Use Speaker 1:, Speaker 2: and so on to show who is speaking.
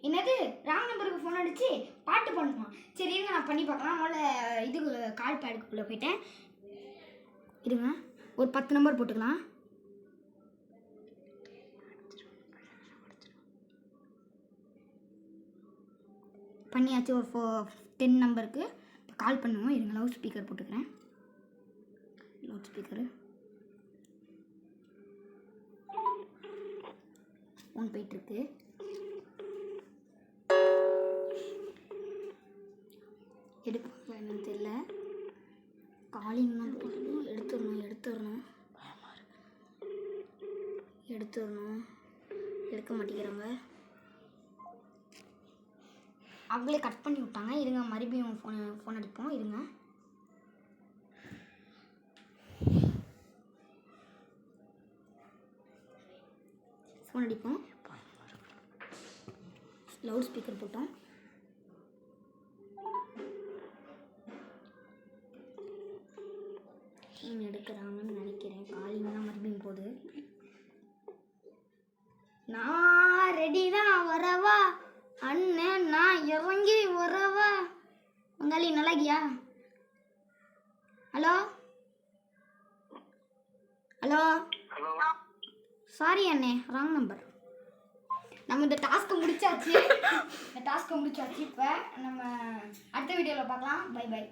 Speaker 1: என்னது ராங் நம்பருக்கு ஃபோன் அடிச்சு பாட்டு பண்ணுமா? சரி இருங்க நான் பண்ணி பார்க்கலாம். முதல்ல இதுக்கு கால் பேடுக்குள்ளே போயிட்டேன். இருங்க ஒரு 10 நம்பர் போட்டுக்கலாம். பண்ணியாச்சு. ஒரு 10 நம்பருக்கு கால் பண்ணுவோம். இருங்க லவுட் ஸ்பீக்கர் போட்டுக்கிறேன். லவுட் ஸ்பீக்கரு ஃபோன் போயிட்டுருக்கு. எடுக்க என்னன்னு தெரியல. காலிங் தான் போடணும். எடுத்துடணும். எடுக்க மாட்டேங்கிறாங்க. அவங்களே கட் பண்ணி விட்டாங்க. இருங்க மறுபடியும் ஃபோன் அடிப்போம். இருங்க ஃபோன் அடிப்போம். லவுட் ஸ்பீக்கர் போட்டோம். எடுக்கிறாங்கன்னு நினைக்கிறேன். காலிங் தான் மறுபடியும் போகுது. நான் ரெடி தான் வரவா அண்ணன், நான் இறங்கி வரவா. பங்காளி நல்லாகியா? ஹலோ ஹலோ சாரி அண்ணே, ராங் நம்பர். நம்ம இந்த டாஸ்க்கை முடிச்சாச்சு. இப்போ நம்ம அடுத்த வீடியோவில் பார்க்கலாம். Bye by.